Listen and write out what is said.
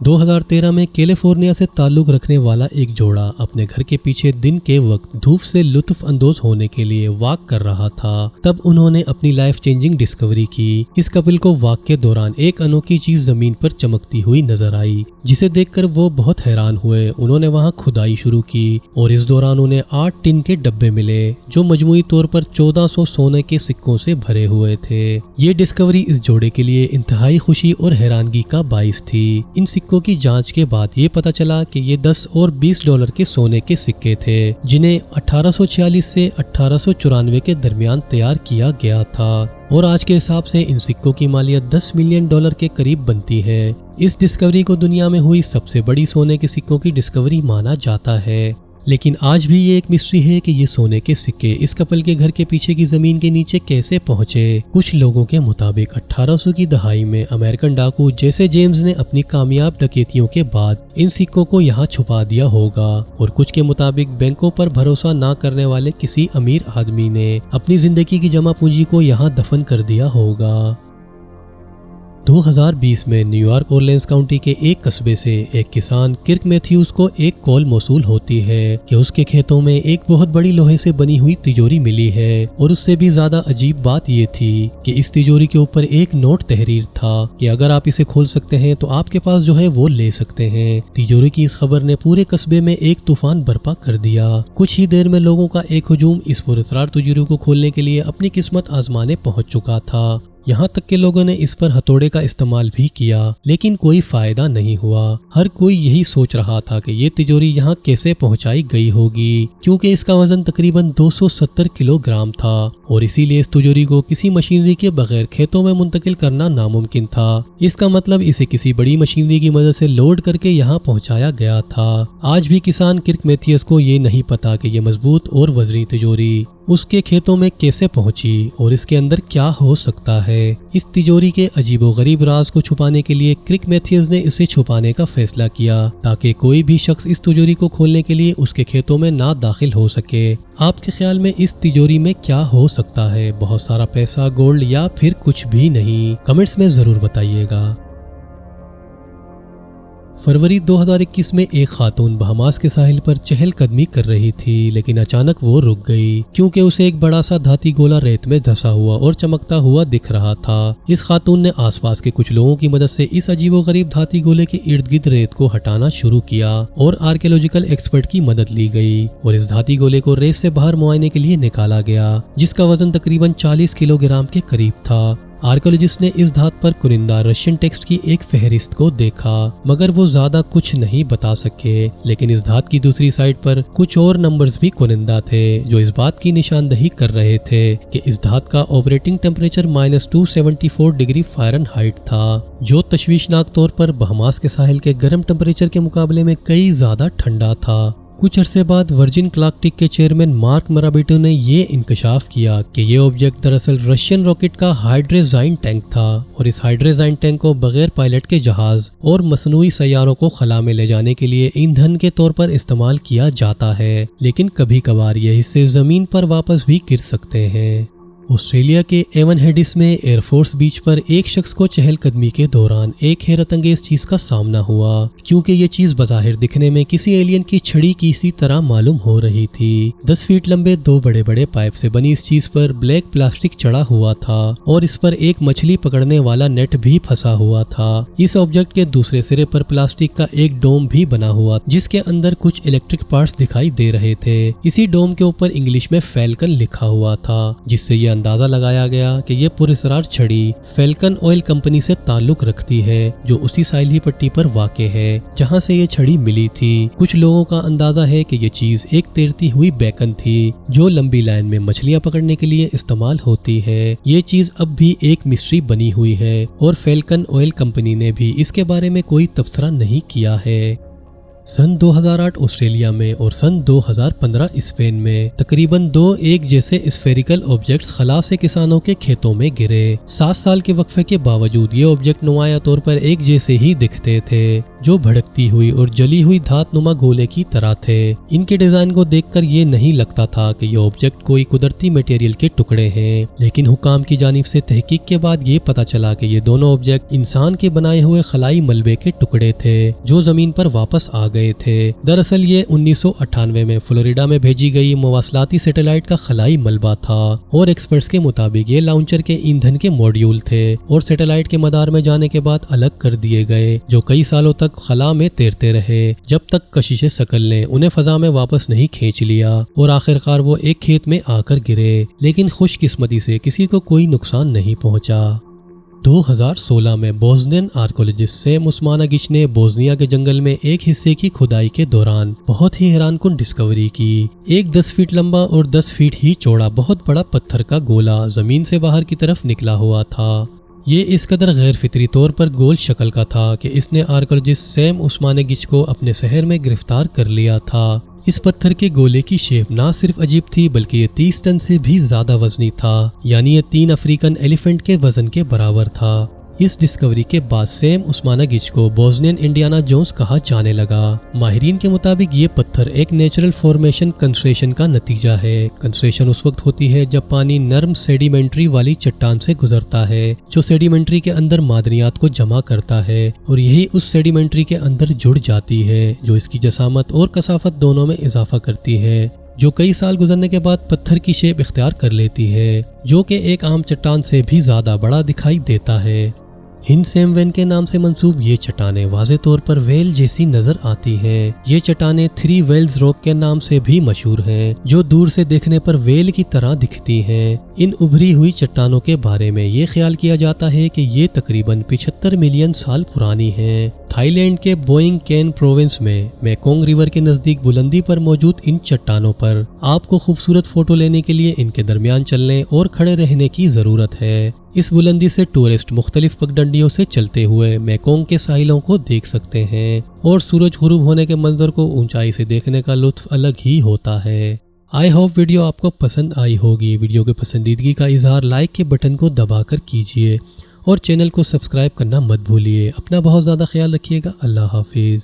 2013 में कैलिफोर्निया से ताल्लुक रखने वाला एक जोड़ा अपने घर के पीछे दिन के वक्त धूप से लुत्फ अंदोज होने के लिए वॉक कर रहा था। तब उन्होंने अपनी लाइफ चेंजिंग डिस्कवरी की। इस कपल को वॉक के दौरान एक अनोखी चीज जमीन पर चमकती हुई नजर आई, जिसे देखकर वो बहुत हैरान हुए। उन्होंने वहां खुदाई शुरू की और इस दौरान उन्हें 8 टिन के डब्बे मिले जो मजमूई तौर पर 1400 सोने के सिक्कों से भरे हुए थे। ये डिस्कवरी इस जोड़े के लिए इंतहाई खुशी और हैरानगी का बाइस थी। इन सिक्कों की जांच के बाद ये पता चला कि ये 10 और 20 डॉलर के सोने के सिक्के थे, जिन्हें 1846 से 1894 के दरमियान तैयार किया गया था और आज के हिसाब से इन सिक्कों की मालियत 10 मिलियन डॉलर के करीब बनती है। इस डिस्कवरी को दुनिया में हुई सबसे बड़ी सोने के सिक्कों की डिस्कवरी माना जाता है। लेकिन आज भी ये एक मिस्ट्री है कि ये सोने के सिक्के इस कपल के घर के पीछे की जमीन के नीचे कैसे पहुंचे। कुछ लोगों के मुताबिक 1800 की दहाई में अमेरिकन डाकू जैसे जेम्स ने अपनी कामयाब डकैतियों के बाद इन सिक्कों को यहाँ छुपा दिया होगा, और कुछ के मुताबिक बैंकों पर भरोसा न करने वाले किसी अमीर आदमी ने अपनी जिंदगी की जमा पूंजी को यहाँ दफन कर दिया होगा। 2020 में न्यूयॉर्क ऑरलेंस काउंटी के एक कस्बे से एक किसान किर्क मैथ्यूज को एक कॉल मौसूल होती है कि उसके खेतों में एक बहुत बड़ी लोहे से बनी हुई तिजोरी मिली है, और उससे भी ज्यादा अजीब बात ये थी कि इस तिजोरी के ऊपर एक नोट तहरीर था कि अगर आप इसे खोल सकते हैं तो आपके पास जो है वो ले सकते हैं। तिजोरी की इस खबर ने पूरे कस्बे में एक तूफान बर्पा कर दिया। कुछ ही देर में लोगों का एक हुजूम इस पुरअसरार तिजोरी को खोलने के लिए अपनी किस्मत आजमाने पहुंच चुका था। यहाँ तक के लोगों ने इस पर हथौड़े का इस्तेमाल भी किया, लेकिन कोई फायदा नहीं हुआ। हर कोई यही सोच रहा था कि ये तिजोरी यहाँ कैसे पहुँचाई गई होगी, क्योंकि इसका वजन तकरीबन 270 किलोग्राम था और इसीलिए इस तिजोरी को किसी मशीनरी के बगैर खेतों में मुंतकिल करना नामुमकिन था। इसका मतलब इसे किसी बड़ी मशीनरी की मदद से लोड करके यहाँ पहुँचाया गया था। आज भी किसान किर्क मैथ्यूज को ये नहीं पता कि ये मजबूत और वजनी तिजोरी उसके खेतों में कैसे पहुंची और इसके अंदर क्या हो सकता है। इस तिजोरी के अजीबोगरीब राज को छुपाने के लिए किर्क मैथ्यूज ने इसे छुपाने का फैसला किया, ताकि कोई भी शख्स इस तिजोरी को खोलने के लिए उसके खेतों में ना दाखिल हो सके। आपके ख्याल में इस तिजोरी में क्या हो सकता है? बहुत सारा पैसा, गोल्ड, या फिर कुछ भी नहीं? कमेंट्स में जरूर बताइएगा। फरवरी 2021 में एक खातून बहामास के साहिल पर चहलकदमी कर रही थी, लेकिन अचानक वो रुक गई क्योंकि उसे एक बड़ा सा धाती गोला रेत में धंसा हुआ और चमकता हुआ दिख रहा था। इस खातून ने आसपास के कुछ लोगों की मदद से इस अजीबोगरीब धाती गोले के इर्द गिर्द रेत को हटाना शुरू किया और आर्कियोलॉजिकल एक्सपर्ट की मदद ली गई और इस धाती गोले को रेत से बाहर मुआयने के लिए निकाला गया, जिसका वजन तकरीबन 40 किलोग्राम के करीब था। आर्कियोलॉजिस्ट ने इस धात पर कुनिंदा रशियन टेक्स्ट की एक फहरिस्त को देखा, मगर वो ज्यादा कुछ नहीं बता सके। लेकिन इस धात की दूसरी साइड पर कुछ और नंबर्स भी कुनिंदा थे, जो इस बात की निशानदही कर रहे थे कि इस धात का ऑपरेटिंग टेम्परेचर -274 डिग्री फ़ारेनहाइट था, जो तशवीशनाक तौर पर बहामास के साहिल के गर्म टेम्परेचर के मुकाबले में कई ज्यादा ठंडा था। कुछ अरसे बाद वर्जिन क्लार्कटिक के चेयरमैन मार्क मराबिटो ने ये इंकशाफ किया कि ये ऑब्जेक्ट दरअसल रशियन रॉकेट का हाइड्रोजाइन टैंक था, और इस हाइड्रोजाइन टैंक को बगैर पायलट के जहाज और मसनूई सैयारों को खला में ले जाने के लिए ईंधन के तौर पर इस्तेमाल किया जाता है। लेकिन कभी कभार ये हिस्से जमीन पर वापस भी गिर सकते हैं। ऑस्ट्रेलिया के एवन हेडिस में एयरफोर्स बीच पर एक शख्स को चहलकदमी के दौरान एक हैरत अंगेज चीज का सामना हुआ, क्योंकि ये चीज बज़ाहिर दिखने में किसी एलियन की छड़ी की सी तरह मालूम हो रही थी। 10 फीट लंबे 2 बड़े बड़े पाइप से बनी इस चीज पर ब्लैक प्लास्टिक चढ़ा हुआ था और इस पर एक मछली पकड़ने वाला नेट भी फंसा हुआ था। इस ऑब्जेक्ट के दूसरे सिरे पर प्लास्टिक का एक डोम भी बना हुआ, जिसके अंदर कुछ इलेक्ट्रिक पार्ट्स दिखाई दे रहे थे। इसी डोम के ऊपर इंग्लिश में फैल्कन लिखा हुआ था, जिससे ये अंदाजा लगाया गया कि ये पुरअसरार छड़ी फैल्कन ऑयल कंपनी से ताल्लुक रखती है, जो उसी साहिली पट्टी पर वाक़े है जहां से ये छड़ी मिली थी। कुछ लोगों का अंदाजा है कि ये चीज एक तैरती हुई बेकन थी, जो लंबी लाइन में मछलियां पकड़ने के लिए इस्तेमाल होती है। ये चीज अब भी एक मिस्ट्री बनी हुई है और फैल्कन ऑयल कंपनी ने भी इसके बारे में कोई तबसरा नहीं किया है। सन 2008 ऑस्ट्रेलिया में और सन 2015 स्पेन में तकरीबन 2 एक जैसे स्फेरिकल ऑब्जेक्ट्स खला से किसानों के खेतों में गिरे। 7 साल के वक्फे के बावजूद ये ऑब्जेक्ट नुमाया तौर पर एक जैसे ही दिखते थे। जो भड़कती हुई और जली हुई धातनुमा गोले की तरह थे। इनके डिजाइन को देखकर ये नहीं लगता था कि ये ऑब्जेक्ट कोई कुदरती मटेरियल के टुकड़े हैं, लेकिन हुकाम की जानिब से तहकीक के बाद ये पता चला कि ये दोनों ऑब्जेक्ट इंसान के बनाए हुए खलाई मलबे के टुकड़े थे जो जमीन पर वापस आ गए थे। दरअसल ये 1998 में फ्लोरिडा में भेजी गई मवासलाती सैटेलाइट का खलाई मलबा था और एक्सपर्ट्स के मुताबिक ये लॉन्चर के ईंधन के मॉड्यूल थे और सैटेलाइट के मदार में जाने के बाद अलग कर दिए गए, जो कई सालों तक खला में तैरते रहे जब तक कशिश शकल ने उन्हें फजा में वापस नहीं खींच लिया और आखिरकार वो एक खेत में आकर गिरे, लेकिन खुशकिस्मती से किसी को कोई नुकसान नहीं पहुंचा। 2016 में बोस्नियन आर्कोलॉजिस्ट सैम उस्मानागिच ने बोस्निया के जंगल में एक हिस्से की खुदाई के दौरान बहुत ही हैरानकुन डिस्कवरी की। एक 10 फीट लंबा और 10 फीट ही चौड़ा बहुत बड़ा पत्थर का गोला जमीन से बाहर की तरफ निकला हुआ था। ये इस कदर गैर फितरी तौर पर गोल शक्ल का था कि इसने आर्कोलॉजिस्ट सैम उस्मानागिच को अपने शहर में गिरफ्तार कर लिया था। इस पत्थर के गोले की शेप ना सिर्फ अजीब थी बल्कि ये 30 टन से भी ज्यादा वजनी था, यानी ये 3 अफ्रीकन एलिफेंट के वजन के बराबर था। इस डिस्कवरी के बाद सैम उस्मानागिच को बोस्नियन इंडियाना जोन्स कहा जाने लगा। माहिरीन के मुताबिक ये पत्थर एक नेचुरल फॉर्मेशन कंस्ट्रेशन का नतीजा है। कंस्ट्रेशन उस वक्त होती है जब पानी नर्म सेडिमेंट्री वाली चट्टान से गुजरता है जो सेडिमेंट्री के अंदर मादनियात को जमा करता है और यही उस सेडिमेंट्री के अंदर जुड़ जाती है जो इसकी जसामत और कसाफत दोनों में इजाफा करती है, जो कई साल गुजरने के बाद पत्थर की शेप इख्तियार कर लेती है जो कि एक आम चट्टान से भी ज्यादा बड़ा दिखाई देता है। हिंद सैम वेन के नाम से मंसूब ये चट्टानें वाज़े तौर पर वेल जैसी नजर आती हैं। ये चट्टानें 3 वेल्स रॉक के नाम से भी मशहूर हैं, जो दूर से देखने पर वेल की तरह दिखती हैं। इन उभरी हुई चट्टानों के बारे में ये ख्याल किया जाता है कि ये तकरीबन 75 मिलियन साल पुरानी हैं। थाईलैंड के बोइंग केन प्रोविंस में मेकोंग रिवर के नजदीक बुलंदी पर मौजूद इन चट्टानों पर आपको खूबसूरत फोटो लेने के लिए इनके दरमियान चलने और खड़े रहने की जरूरत है। इस बुलंदी से टूरिस्ट मुख्तलिफ पगडंडियों से चलते हुए मेकोंग के साहिलों को देख सकते हैं और सूरज गुरूब होने के मंजर को ऊंचाई से देखने का लुत्फ अलग ही होता है। आई होप वीडियो आपको पसंद आई होगी। वीडियो के पसंदीदगी का इजहार लाइक के बटन को दबाकर कीजिए और चैनल को सब्सक्राइब करना मत भूलिए। अपना बहुत ज़्यादा ख्याल रखिएगा। अल्लाह हाफिज़।